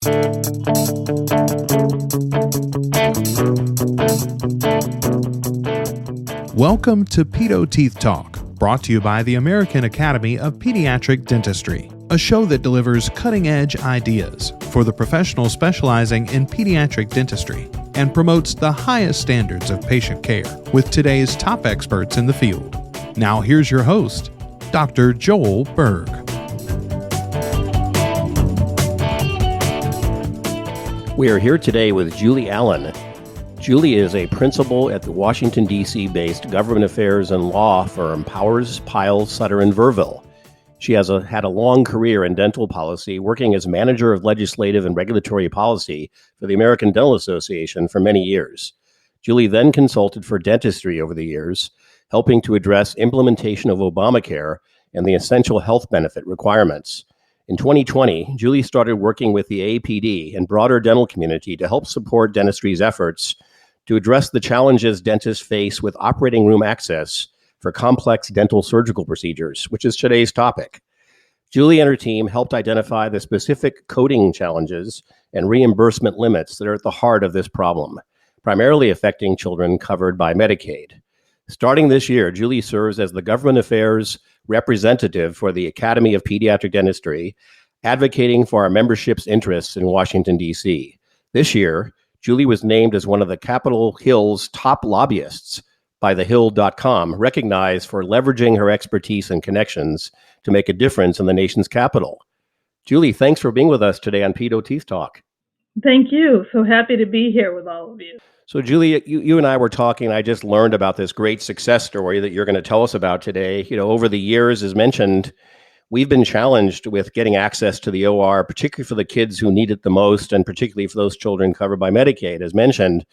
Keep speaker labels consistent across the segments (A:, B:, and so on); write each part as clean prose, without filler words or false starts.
A: Welcome to Pedo Teeth Talk, brought to you by the American Academy of Pediatric Dentistry, a show that delivers cutting-edge ideas for the professional specializing in pediatric dentistry and promotes the highest standards of patient care with today's top experts in the field. Now here's your host, Dr. Joel Berg.
B: We are here today with Julie Allen. Julie is a principal at the Washington, D.C.-based government affairs and law firm Powers, Piles, Sutter & Verville. She has had a long career in dental policy, working as manager of legislative and regulatory policy for the American Dental Association for many years. Julie then consulted for dentistry over the years, helping to address implementation of Obamacare and the essential health benefit requirements. In 2020, Julie started working with the AAPD and broader dental community to help support dentistry's efforts to address the challenges dentists face with operating room access for complex dental surgical procedures, which is today's topic. Julie and her team helped identify the specific coding challenges and reimbursement limits that are at the heart of this problem, primarily affecting children covered by Medicaid. Starting this year, Julie serves as the government affairs representative for the Academy of Pediatric Dentistry, advocating for our membership's interests in Washington, D.C. This year, Julie was named as one of the Capitol Hill's top lobbyists by thehill.com, recognized for leveraging her expertise and connections to make a difference in the nation's capital. Julie, thanks for being with us today on Pedo Teeth Talk.
C: Thank you. So happy to be here with all of you.
B: So Julie, you and I were talking, I just learned about this great success story that you're going to tell us about today. You know, over the years, as mentioned, we've been challenged with getting access to the OR, particularly for the kids who need it the most, and particularly for those children covered by Medicaid, as mentioned.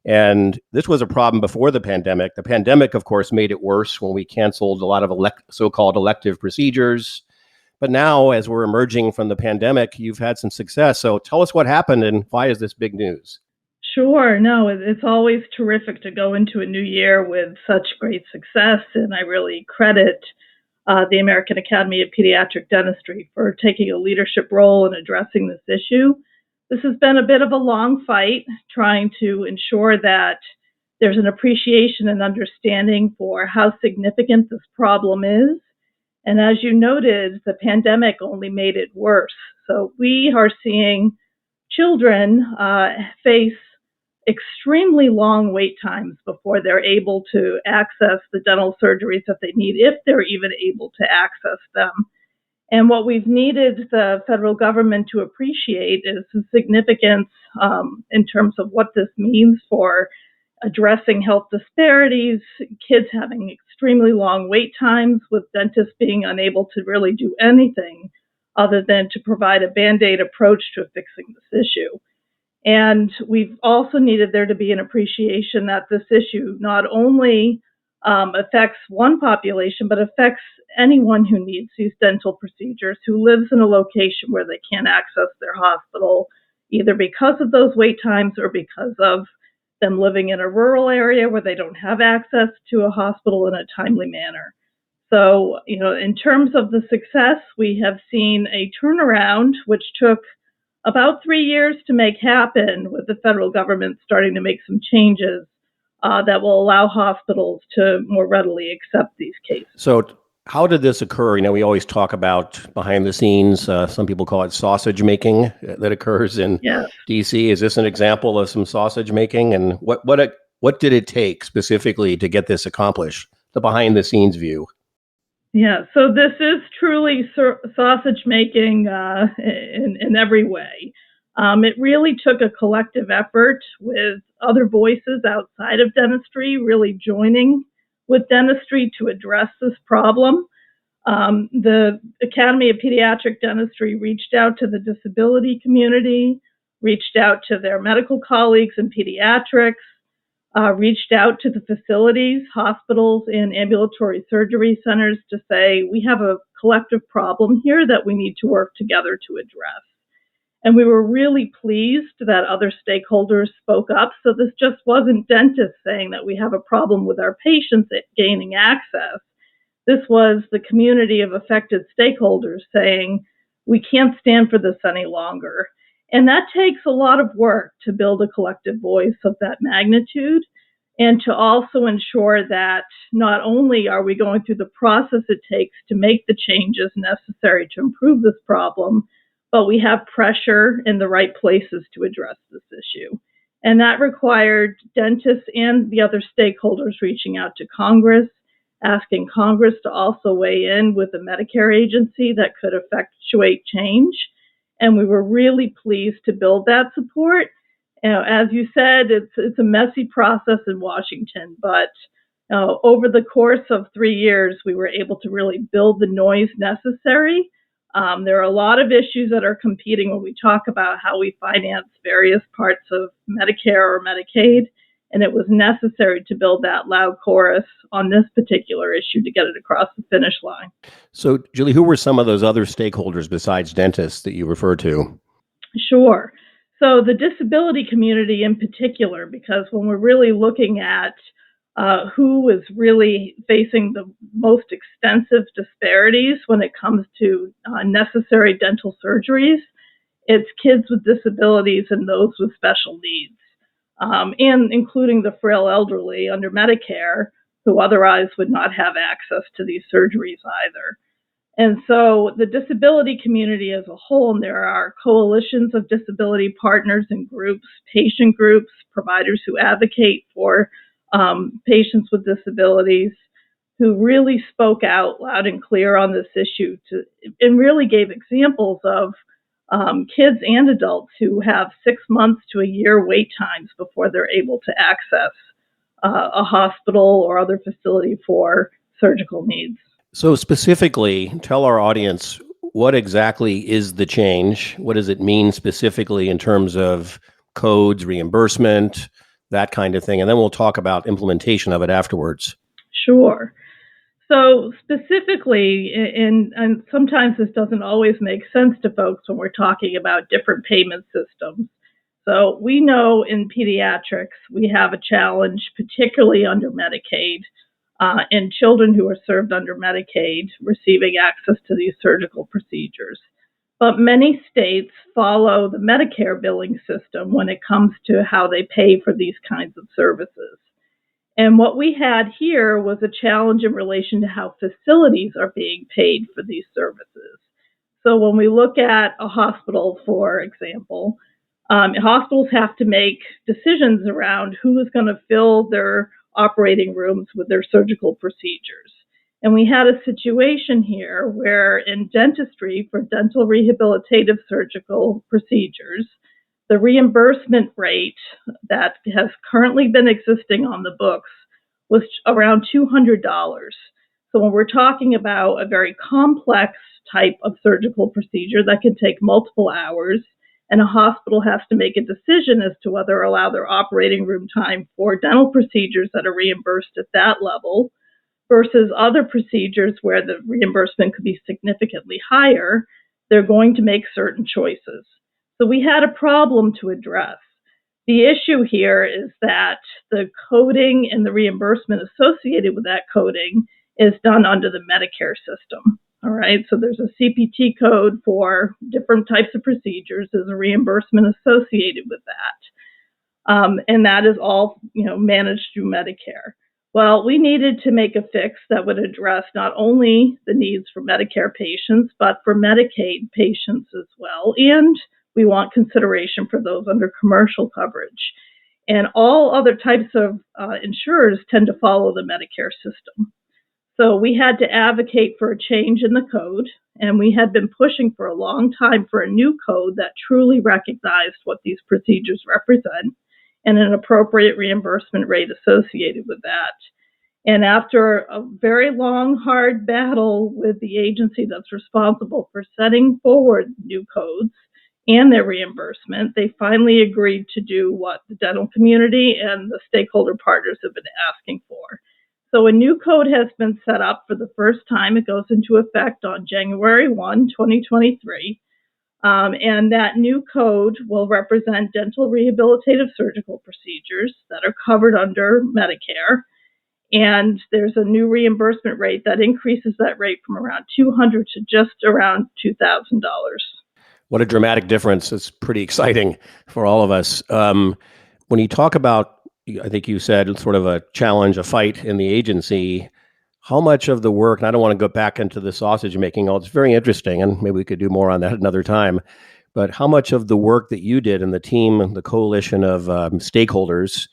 B: And this was a problem before the pandemic. The pandemic, of course, made it worse when we canceled a lot of so-called elective procedures. But now, as we're emerging from the pandemic, you've had some success. So tell us what happened and why is this big news?
C: Sure. No, it's always terrific to go into a new year with such great success. And I really credit the American Academy of Pediatric Dentistry for taking a leadership role in addressing this issue. This has been a bit of a long fight, trying to ensure that there's an appreciation and understanding for how significant this problem is. And as you noted, the pandemic only made it worse. So we are seeing children face extremely long wait times before they're able to access the dental surgeries that they need, if they're even able to access them. And what we've needed the federal government to appreciate is the significance in terms of what this means for addressing health disparities, kids having extremely long wait times, with dentists being unable to really do anything other than to provide a Band-Aid approach to fixing this issue. And we've also needed there to be an appreciation that this issue not only affects one population, but affects anyone who needs these dental procedures, who lives in a location where they can't access their hospital, either because of those wait times or because of them living in a rural area where they don't have access to a hospital in a timely manner. So, in terms of the success, we have seen a turnaround, which took about 3 years to make happen, with the federal government starting to make some changes that will allow hospitals to more readily accept these cases.
B: So how did this occur? We always talk about behind the scenes, some people call it sausage making that occurs in DC. Is this an example of some sausage making? And what did it take specifically to get this accomplished? The behind the scenes view.
C: Yeah, so this is truly sausage making in every way. It really took a collective effort with other voices outside of dentistry really joining with dentistry to address this problem. The Academy of Pediatric Dentistry reached out to the disability community, reached out to their medical colleagues in pediatrics, reached out to the facilities, hospitals, and ambulatory surgery centers to say, we have a collective problem here that we need to work together to address. And we were really pleased that other stakeholders spoke up. So this just wasn't dentists saying that we have a problem with our patients gaining access. This was the community of affected stakeholders saying, we can't stand for this any longer. And that takes a lot of work to build a collective voice of that magnitude and to also ensure that not only are we going through the process it takes to make the changes necessary to improve this problem, but we have pressure in the right places to address this issue. And that required dentists and the other stakeholders reaching out to Congress, asking Congress to also weigh in with the Medicare agency that could effectuate change. And we were really pleased to build that support. As you said, it's a messy process in Washington, but over the course of 3 years, we were able to really build the noise necessary. There are a lot of issues that are competing when we talk about how we finance various parts of Medicare or Medicaid, and it was necessary to build that loud chorus on this particular issue to get it across the finish line.
B: So, Julie, who were some of those other stakeholders besides dentists that you refer to?
C: Sure. So the disability community in particular, because when we're really looking at who is really facing the most extensive disparities when it comes to necessary dental surgeries, it's kids with disabilities and those with special needs, and including the frail elderly under Medicare who otherwise would not have access to these surgeries either. And so the disability community as a whole, and there are coalitions of disability partners and groups, patient groups, providers who advocate for patients with disabilities, who really spoke out loud and clear on this issue and really gave examples of kids and adults who have 6 months to a year wait times before they're able to access a hospital or other facility for surgical needs.
B: So specifically, tell our audience, what exactly is the change? What does it mean specifically in terms of codes, reimbursement, that kind of thing? And then we'll talk about implementation of it afterwards.
C: Sure. So specifically, and sometimes this doesn't always make sense to folks when we're talking about different payment systems. So we know in pediatrics, we have a challenge, particularly under Medicaid, in children who are served under Medicaid receiving access to these surgical procedures. But many states follow the Medicare billing system when it comes to how they pay for these kinds of services. And what we had here was a challenge in relation to how facilities are being paid for these services. So when we look at a hospital, for example, hospitals have to make decisions around who is going to fill their operating rooms with their surgical procedures. And we had a situation here where in dentistry for dental rehabilitative surgical procedures, the reimbursement rate that has currently been existing on the books was around $200. So when we're talking about a very complex type of surgical procedure that can take multiple hours, and a hospital has to make a decision as to whether to allow their operating room time for dental procedures that are reimbursed at that level versus other procedures where the reimbursement could be significantly higher, they're going to make certain choices. So we had a problem to address. The issue here is that the coding and the reimbursement associated with that coding is done under the Medicare system. All right, so there's a CPT code for different types of procedures. There's a reimbursement associated with that, and that is all managed through Medicare. Well, we needed to make a fix that would address not only the needs for Medicare patients, but for Medicaid patients as well, and we want consideration for those under commercial coverage. And all other types of insurers tend to follow the Medicare system. So we had to advocate for a change in the code, and we had been pushing for a long time for a new code that truly recognized what these procedures represent and an appropriate reimbursement rate associated with that. And after a very long, hard battle with the agency that's responsible for setting forward new codes and their reimbursement, they finally agreed to do what the dental community and the stakeholder partners have been asking for. So a new code has been set up for the first time. It goes into effect on January 1, 2023. And that new code will represent dental rehabilitative surgical procedures that are covered under Medicare. And there's a new reimbursement rate that increases that rate from around $200 to just around $2,000.
B: What a dramatic difference. It's pretty exciting for all of us. When you talk about, I think you said sort of a challenge, a fight in the agency, how much of the work, and I don't want to go back into the sausage making, it's very interesting, and maybe we could do more on that another time, but how much of the work that you did and the team, the coalition of stakeholders,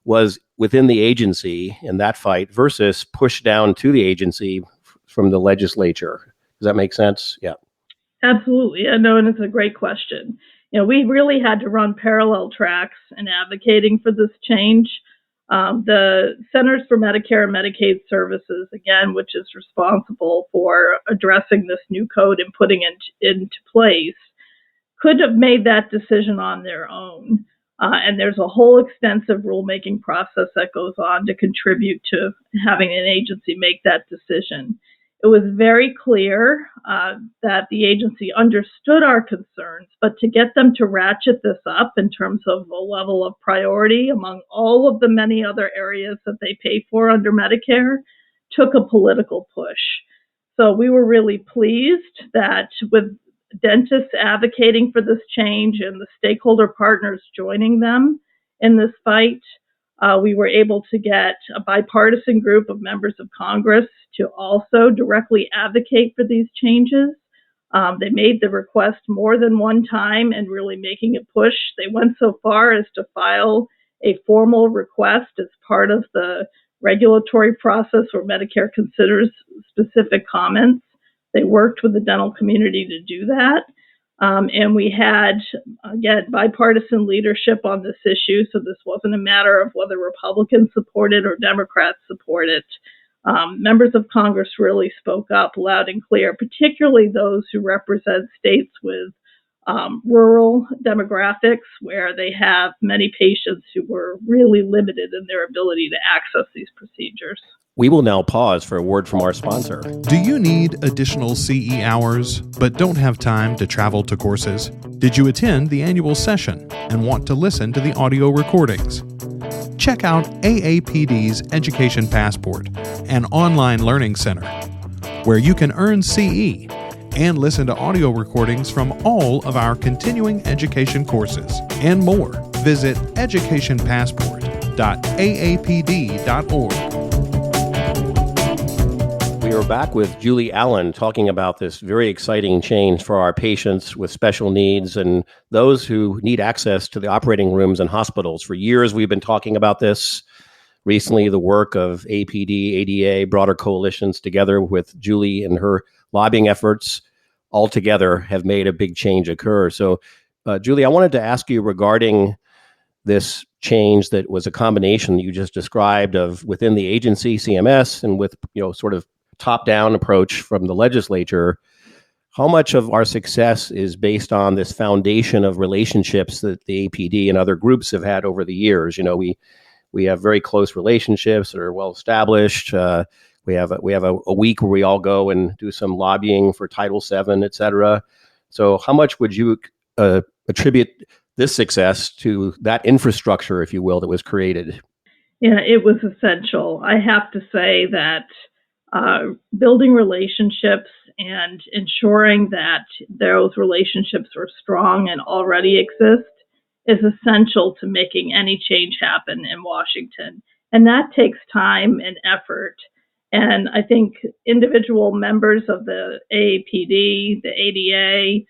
B: was within the agency in that fight versus pushed down to the agency from the legislature? Does that make sense? Yeah.
C: Absolutely. I know, and it's a great question. We really had to run parallel tracks in advocating for this change. The Centers for Medicare and Medicaid Services, again, which is responsible for addressing this new code and putting it into place, could have made that decision on their own. And there's a whole extensive rulemaking process that goes on to contribute to having an agency make that decision. It was very clear that the agency understood our concerns, but to get them to ratchet this up in terms of a level of priority among all of the many other areas that they pay for under Medicare took a political push. So we were really pleased that with dentists advocating for this change and the stakeholder partners joining them in this fight, we were able to get a bipartisan group of members of Congress to also directly advocate for these changes. They made the request more than one time and really making a push. They went so far as to file a formal request as part of the regulatory process where Medicare considers specific comments. They worked with the dental community to do that. And we had, again, bipartisan leadership on this issue. So this wasn't a matter of whether Republicans support it or Democrats support it. Members of Congress really spoke up loud and clear, particularly those who represent states with rural demographics where they have many patients who were really limited in their ability to access these procedures.
B: We will now pause for a word from our sponsor.
A: Do you need additional CE hours but don't have time to travel to courses? Did you attend the annual session and want to listen to the audio recordings? Check out AAPD's Education Passport, an online learning center, where you can earn CE and listen to audio recordings from all of our continuing education courses and more. Visit educationpassport.aapd.org.
B: We are back with Julie Allen talking about this very exciting change for our patients with special needs and those who need access to the operating rooms in hospitals. For years, we've been talking about this. Recently, the work of APD, ADA, broader coalitions together with Julie and her lobbying efforts all together have made a big change occur. So, Julie, I wanted to ask you regarding this change that was a combination that you just described of within the agency, CMS, and with, sort of top-down approach from the legislature. How much of our success is based on this foundation of relationships that the APD and other groups have had over the years? We have very close relationships that are well established. We have a week where we all go and do some lobbying for Title VII, et cetera. So how much would you attribute this success to that infrastructure, if you will, that was created?
C: Yeah, it was essential. I have to say that building relationships and ensuring that those relationships are strong and already exist is essential to making any change happen in Washington. And that takes time and effort. And I think individual members of the AAPD, the ADA,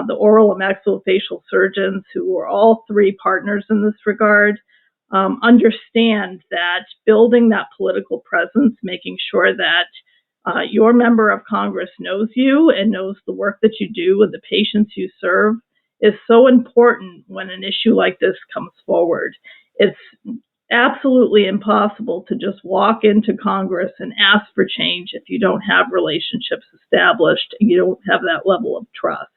C: the oral and maxillofacial surgeons, who are all three partners in this regard, understand that building that political presence, making sure that your member of Congress knows you and knows the work that you do and the patients you serve is so important when an issue like this comes forward. It's absolutely impossible to just walk into Congress and ask for change if you don't have relationships established and you don't have that level of trust.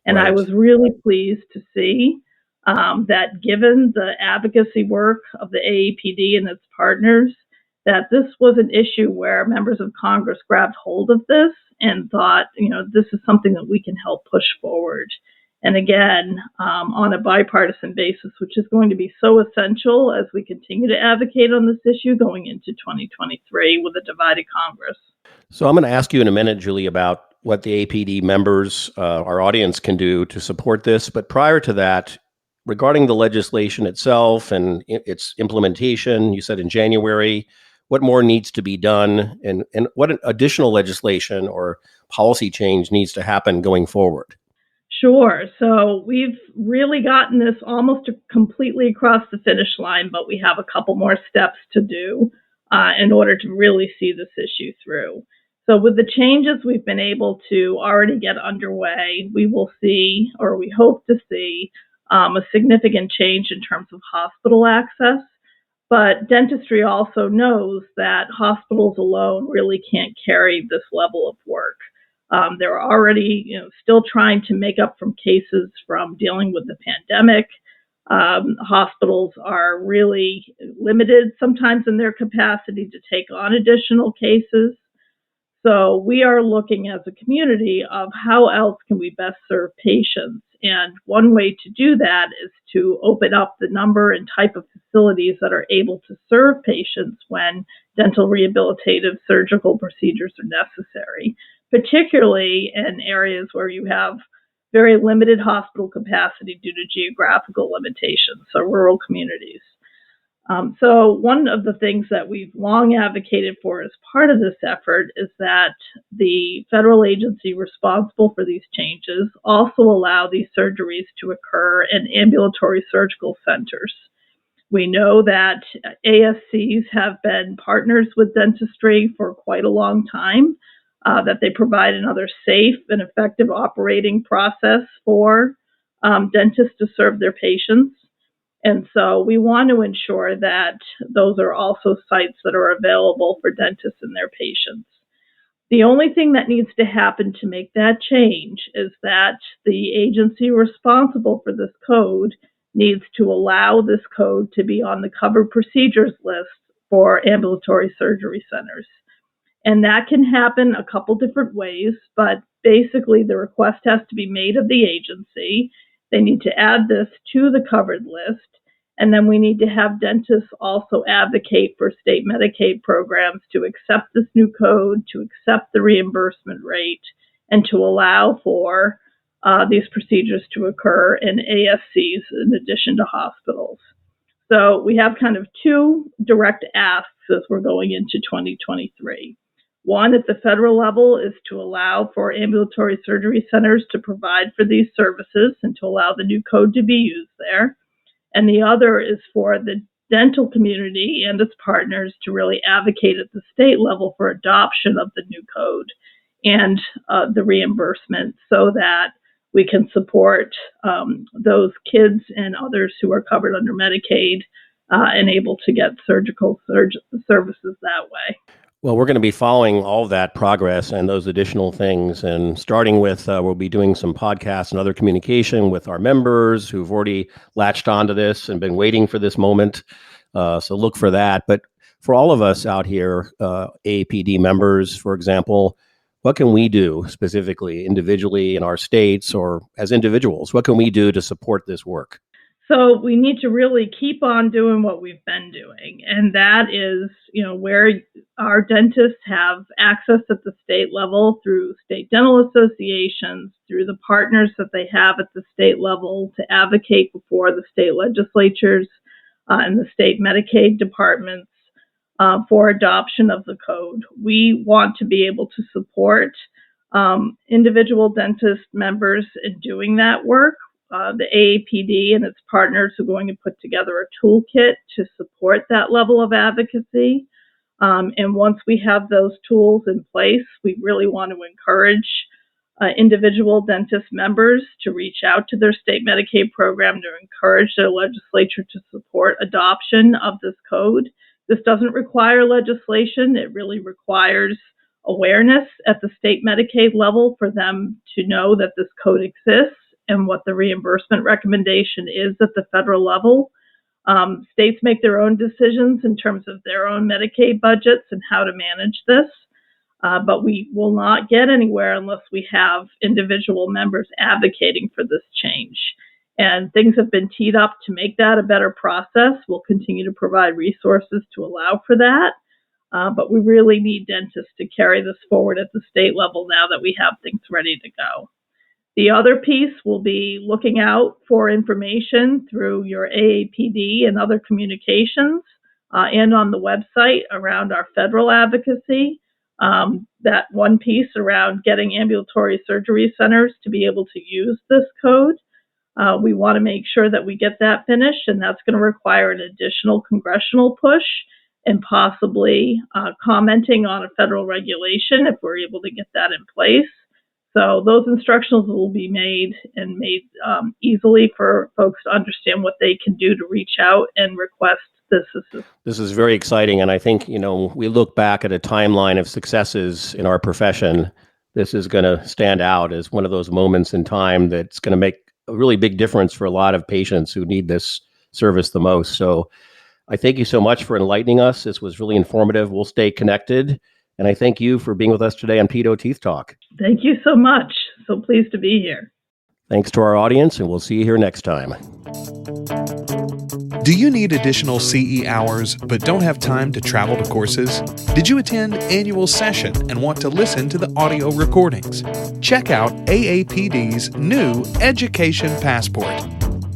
C: And
B: Right.
C: I was really pleased to see that given the advocacy work of the AAPD and its partners, that this was an issue where members of Congress grabbed hold of this and thought, this is something that we can help push forward. and again, on a bipartisan basis, which is going to be so essential as we continue to advocate on this issue going into 2023 with a divided Congress.
B: So I'm going to ask you in a minute, Julie, about what the APD members, our audience, can do to support this. But prior to that, regarding the legislation itself and its implementation, you said in January, what more needs to be done, and what additional legislation or policy change needs to happen going forward?
C: Sure. So we've really gotten this almost completely across the finish line, but we have a couple more steps to do in order to really see this issue through. So with the changes we've been able to already get underway, we will see, or we hope to see, a significant change in terms of hospital access. But dentistry also knows that hospitals alone really can't carry this level of work. They're already, still trying to make up from cases from dealing with the pandemic. Hospitals are really limited sometimes in their capacity to take on additional cases. So we are looking as a community of how else can we best serve patients. And one way to do that is to open up the number and type of facilities that are able to serve patients when dental rehabilitative surgical procedures are necessary, particularly in areas where you have very limited hospital capacity due to geographical limitations, so rural communities. So one of the things that we've long advocated for as part of this effort is that the federal agency responsible for these changes also allow these surgeries to occur in ambulatory surgical centers. We know that ASCs have been partners with dentistry for quite a long time, that they provide another safe and effective operating process for dentists to serve their patients. And so we want to ensure that those are also sites that are available for dentists and their patients. The only thing that needs to happen to make that change is that the agency responsible for this code needs to allow this code to be on the covered procedures list for ambulatory surgery centers. And that can happen a couple different ways, but basically the request has to be made of the agency. They need to add this to the covered list. And then we need to have dentists also advocate for state Medicaid programs to accept this new code, to accept the reimbursement rate, and to allow for these procedures to occur in ASCs in addition to hospitals. So we have kind of two direct asks as we're going into 2023. One at the federal level is to allow for ambulatory surgery centers to provide for these services and to allow the new code to be used there. And the other is for the dental community and its partners to really advocate at the state level for adoption of the new code and the reimbursement so that we can support those kids and others who are covered under Medicaid and able to get surgical services that way.
B: Well, we're going to be following all of that progress and those additional things. And starting with, we'll be doing some podcasts and other communication with our members who've already latched onto this and been waiting for this moment. So look for that. But for all of us out here, AAPD members, for example, what can we do specifically, individually in our states or as individuals? What can we do to support this work?
C: So we need to really keep on doing what we've been doing. And that is, where our dentists have access at the state level through state dental associations, through the partners that they have at the state level to advocate before the state legislatures and the state Medicaid departments for adoption of the code. We want to be able to support individual dentist members in doing that work. The AAPD and its partners are going to put together a toolkit to support that level of advocacy. And once we have those tools in place, we really want to encourage individual dentist members to reach out to their state Medicaid program to encourage their legislature to support adoption of this code. This doesn't require legislation. It really requires awareness at the state Medicaid level for them to know that this code exists and what the reimbursement recommendation is at the federal level. States make their own decisions in terms of their own Medicaid budgets and how to manage this. But we will not get anywhere unless we have individual members advocating for this change. And things have been teed up to make that a better process. We'll continue to provide resources to allow for that. But we really need dentists to carry this forward at the state level now that we have things ready to go. The other piece will be looking out for information through your AAPD and other communications and on the website around our federal advocacy. That one piece around getting ambulatory surgery centers to be able to use this code. We want to make sure that we get that finished, and that's going to require an additional congressional push and possibly commenting on a federal regulation if we're able to get that in place. So those instructions will be made easily for folks to understand what they can do to reach out and request this assistance.
B: This is very exciting, and I think, we look back at a timeline of successes in our profession. This is going to stand out as one of those moments in time that's going to make a really big difference for a lot of patients who need this service the most. So I thank you so much for enlightening us. This was really informative. We'll stay connected. And I thank you for being with us today on Pedo Teeth Talk.
C: Thank you so much. So pleased to be here.
B: Thanks to our audience, and we'll see you here next time.
A: Do you need additional CE hours but don't have time to travel to courses? Did you attend annual session and want to listen to the audio recordings? Check out AAPD's new Education Passport.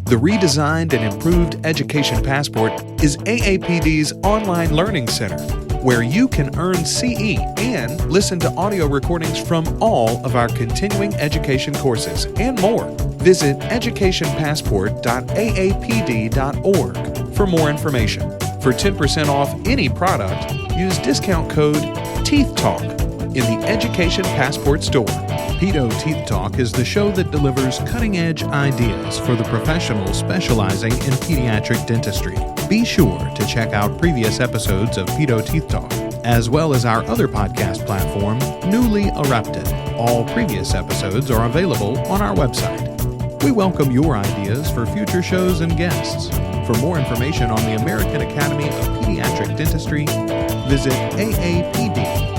A: The redesigned and improved Education Passport is AAPD's online learning center, where you can earn CE and listen to audio recordings from all of our continuing education courses and more. Visit educationpassport.aapd.org for more information. For 10% off any product, use discount code TEETHTALK in the Education Passport store. Pedo Teeth Talk is the show that delivers cutting-edge ideas for the professionals specializing in pediatric dentistry. Be sure to check out previous episodes of Pedo Teeth Talk, as well as our other podcast platform, Newly Erupted. All previous episodes are available on our website. We welcome your ideas for future shows and guests. For more information on the American Academy of Pediatric Dentistry, visit aapd.org.